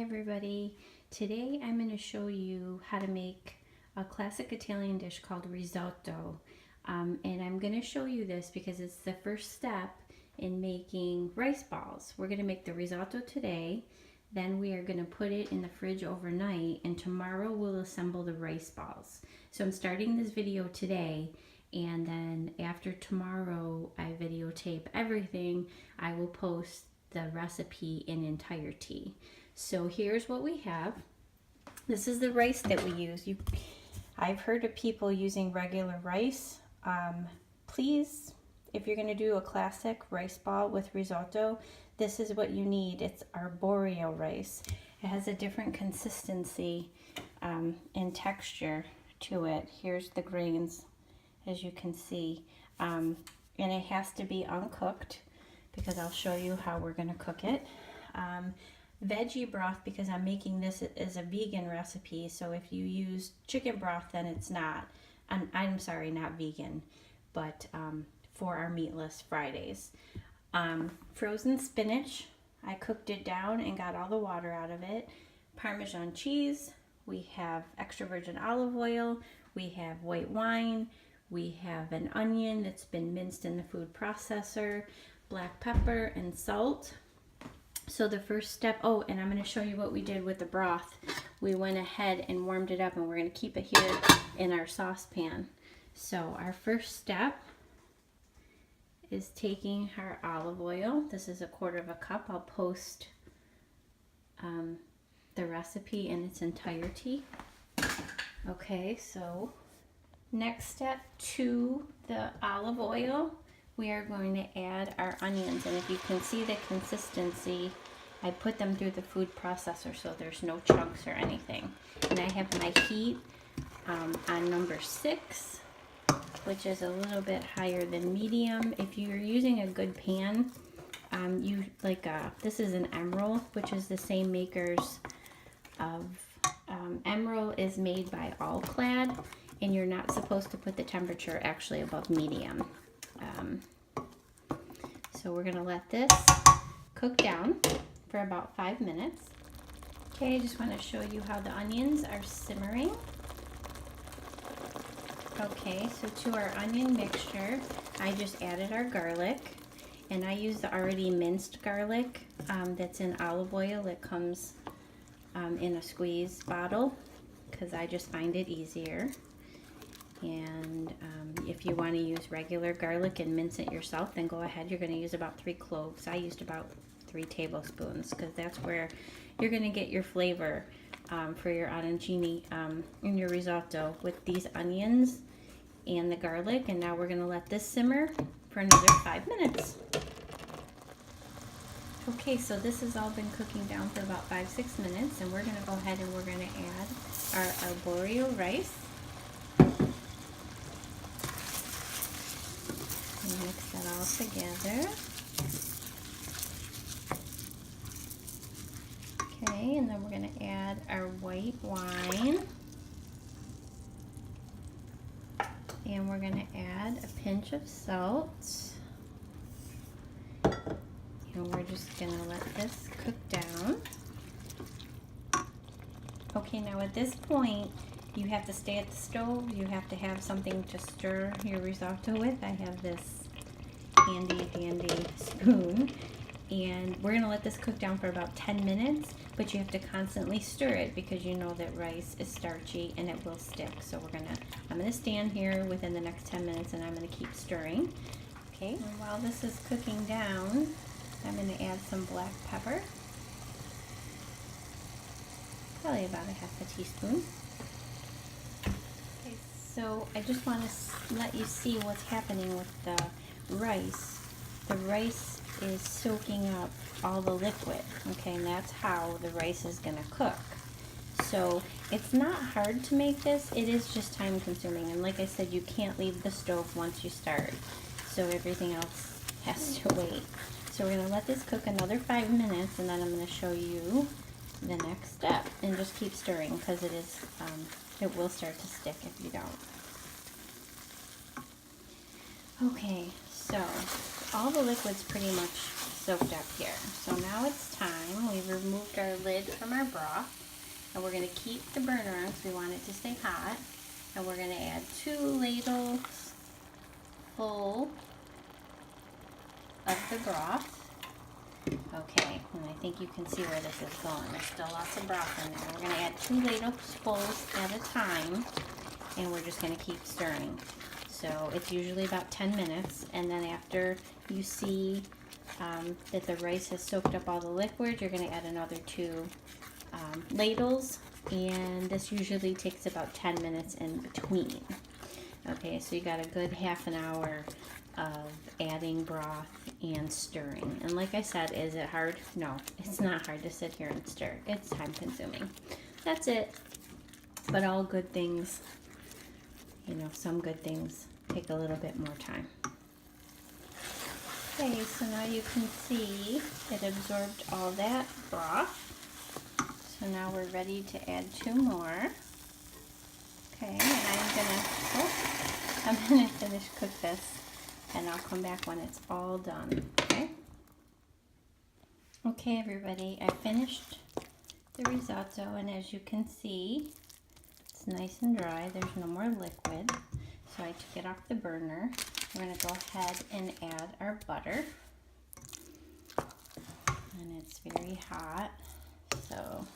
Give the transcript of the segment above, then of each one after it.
everybody. Today I'm going to show you how to make a classic Italian dish called risotto. And I'm going to show you this because it's the first step in making rice balls. We're going to make the risotto today, then we are going to put it in the fridge overnight, and tomorrow we'll assemble the rice balls. So I'm starting this video today, and then after tomorrow I videotape everything. I will post the recipe in entirety. So here's what we have. This is the rice that we use. I've heard of people using regular rice. Please, if you're going to do a classic rice ball with risotto, this is what you need. It's arborio rice. It has a different consistency and texture to it. Here's the grains, as you can see. And it has to be uncooked, because I'll show you how we're going to cook it. Veggie broth, because I'm making this as a vegan recipe, so if you use chicken broth, then it's not. I'm sorry, not vegan, but for our meatless Fridays. Frozen spinach, I cooked it down and got all the water out of it. Parmesan cheese, we have extra virgin olive oil, we have white wine, we have an onion that's been minced in the food processor, black pepper and salt. So the first step, oh, and I'm going to show you what we did with the broth. We went ahead and warmed it up, and we're going to keep it here in our saucepan. So our first step is taking our olive oil. This is 1/4 cup. I'll post the recipe in its entirety. Okay, so next step to the olive oil, we are going to add our onions, and if you can see the consistency, I put them through the food processor so there's no chunks or anything. And I have my heat on number 6, which is a little bit higher than medium. If you're using a good pan, this is an Emerald, which is the same makers of Emerald is made by All Clad, and you're not supposed to put the temperature actually above medium. So we're gonna let this cook down for about 5 minutes. Okay, I just want to show you how the onions are simmering. Okay, so to our onion mixture, I just added our garlic, and I use the already minced garlic that's in olive oil. It comes in a squeeze bottle, because I just find it easier. And if you want to use regular garlic and mince it yourself, then go ahead. You're going to use about 3 cloves. I used about 3 tablespoons, because that's where you're going to get your flavor for your arancini in your risotto, with these onions and the garlic. And now we're going to let this simmer for another 5 minutes. Okay, so this has all been cooking down for about 5-6 minutes, and we're going to go ahead and we're going to add our arborio rice. Mix that all together. Okay, and then we're going to add our white wine. And we're going to add a pinch of salt. And we're just going to let this cook down. Okay, now at this point, you have to stay at the stove. You have to have something to stir your risotto with. I have this handy dandy spoon, and we're going to let this cook down for about 10 minutes, but you have to constantly stir it, because you know that rice is starchy and it will stick. So I'm going to stand here within the next 10 minutes, and I'm going to keep stirring. Okay, and while this is cooking down, I'm going to add some black pepper, probably about 1/2 teaspoon. Okay, so I just want to let you see what's happening with the rice. The rice is soaking up all the liquid, okay, and that's how the rice is going to cook. So it's not hard to make this, it is just time consuming, and like I said, you can't leave the stove once you start, so everything else has to wait. So we're going to let this cook another 5 minutes, and then I'm going to show you the next step, and just keep stirring, because it will start to stick if you don't. Okay, so all the liquid's pretty much soaked up here. So now it's time. We've removed our lid from our broth, and we're going to keep the burner on because we want it to stay hot. And we're going to add 2 ladles full of the broth. Okay, and I think you can see where this is going. There's still lots of broth in there. We're going to add 2 ladlefuls at a time, and we're just going to keep stirring. So it's usually about 10 minutes, and then after you see that the rice has soaked up all the liquid, you're going to add another 2 ladles, and this usually takes about 10 minutes in between. Okay, so you got a good half an hour of adding broth and stirring. And like I said, is it hard? No, it's not hard to sit here and stir. It's time consuming. That's it. But all good things, you know, some good things take a little bit more time. Okay, so now you can see it absorbed all that broth. So now we're ready to add 2 more. Okay, and I'm gonna finish cook this, and I'll come back when it's all done. Okay. Okay, everybody, I finished the risotto, and as you can see, it's nice and dry. There's no more liquid, so I took it off the burner. We're gonna go ahead and add our butter, and it's very hot, so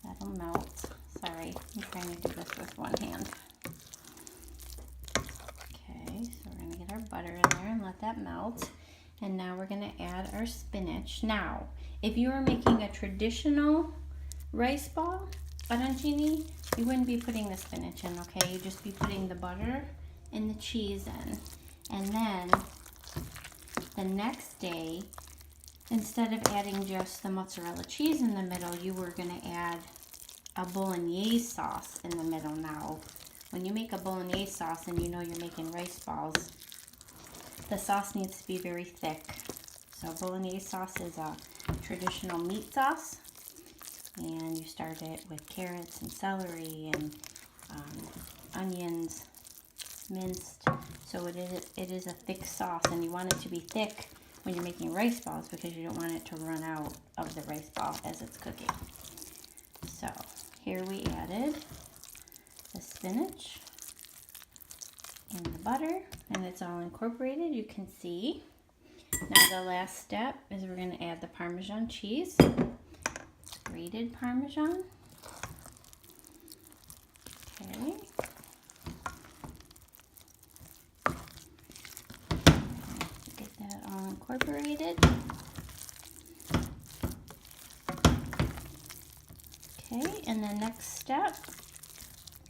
that'll melt. Sorry, I'm trying to do this with one hand. Okay, so we're gonna get our butter in there and let that melt. And now we're gonna add our spinach. Now, if you are making a traditional rice ball, arancini, you wouldn't be putting the spinach in, okay? You'd just be putting the butter and the cheese in. And then the next day, instead of adding just the mozzarella cheese in the middle, you were gonna add a bolognese sauce in the middle. Now, when you make a bolognese sauce and you know you're making rice balls, the sauce needs to be very thick. So bolognese sauce is a traditional meat sauce, and you start it with carrots and celery and onions minced. So it is a thick sauce, and you want it to be thick when you're making rice balls because you don't want it to run out of the rice ball as it's cooking. So here we added the spinach and the butter, and it's all incorporated, you can see. Now the last step is we're going to add the Parmesan cheese, grated Parmesan. Okay. Get that all incorporated. Okay, and the next step,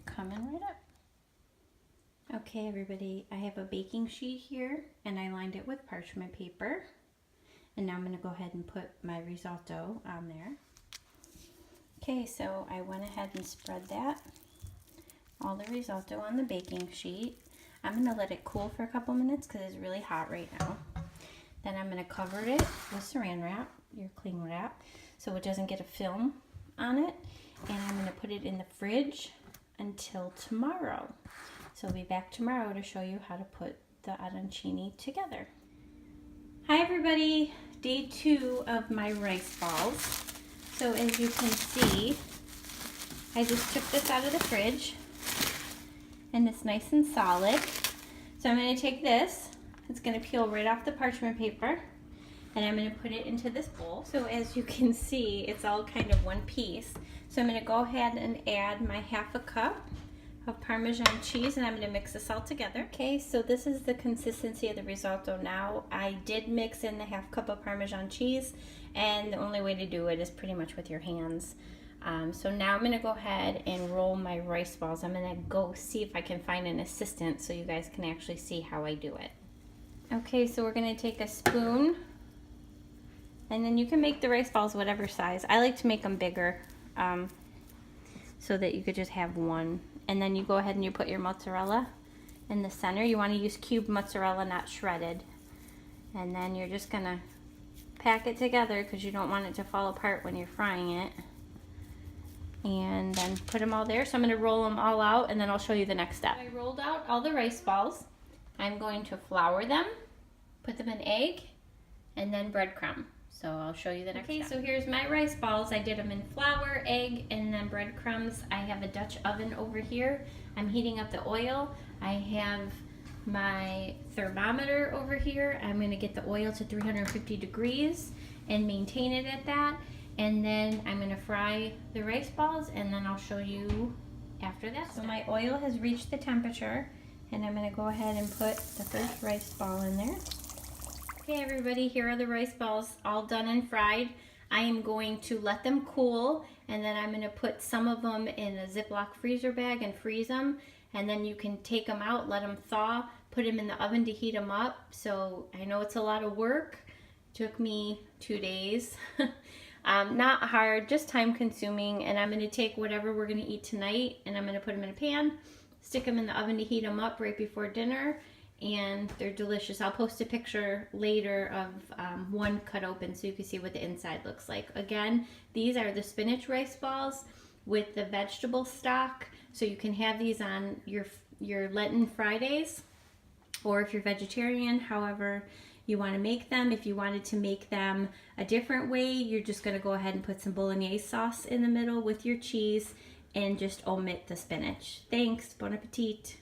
coming right up. Okay, everybody, I have a baking sheet here, and I lined it with parchment paper. And now I'm going to go ahead and put my risotto on there. Okay, so I went ahead and spread that, all the risotto on the baking sheet. I'm going to let it cool for a couple minutes because it's really hot right now. Then I'm going to cover it with saran wrap, your cling wrap, so it doesn't get a film on it. And I'm going to put it in the fridge until tomorrow. So I'll be back tomorrow to show you how to put the arancini together. Hi everybody, day 2 of my rice balls. So as you can see, I just took this out of the fridge, and it's nice and solid. So I'm going to take this, it's going to peel right off the parchment paper, and I'm going to put it into this bowl. So as you can see, it's all kind of one piece. So I'm going to go ahead and add my 1/2 cup of Parmesan cheese, and I'm going to mix this all together. Okay, so this is the consistency of the risotto now. I did mix in the 1/2 cup of Parmesan cheese, and the only way to do it is pretty much with your hands. So now I'm going to go ahead and roll my rice balls. I'm going to go see if I can find an assistant so you guys can actually see how I do it. Okay, so we're going to take a spoon, and then you can make the rice balls whatever size. I like to make them bigger so that you could just have one. And then you go ahead and you put your mozzarella in the center. You want to use cubed mozzarella, not shredded. And then you're just going to pack it together because you don't want it to fall apart when you're frying it. And then put them all there. So I'm going to roll them all out, and then I'll show you the next step. I rolled out all the rice balls. I'm going to flour them. put them in egg and then breadcrumb. So I'll show you the next step. So here's my rice balls. I did them in flour, egg, and then breadcrumbs. I have a Dutch oven over here. I'm heating up the oil. I have my thermometer over here. I'm gonna get the oil to 350 degrees and maintain it at that. And then I'm gonna fry the rice balls, and then I'll show you after that. So my oil has reached the temperature, and I'm gonna go ahead and put the first rice ball in there. Okay everybody, here are the rice balls all done and fried. I am going to let them cool, and then I'm going to put some of them in a Ziploc freezer bag and freeze them, and then you can take them out, let them thaw, put them in the oven to heat them up. So I know it's a lot of work. It took me 2 days. Not hard, just time consuming, and I'm going to take whatever we're going to eat tonight and I'm going to put them in a pan, stick them in the oven to heat them up right before dinner. And they're delicious. I'll post a picture later of one cut open so you can see what the inside looks like. Again, these are the spinach rice balls with the vegetable stock, so you can have these on your Lenten Fridays, or if you're vegetarian, however you want to make them. If you wanted to make them a different way, you're just going to go ahead and put some bolognese sauce in the middle with your cheese and just omit the spinach. Thanks. Bon appetit.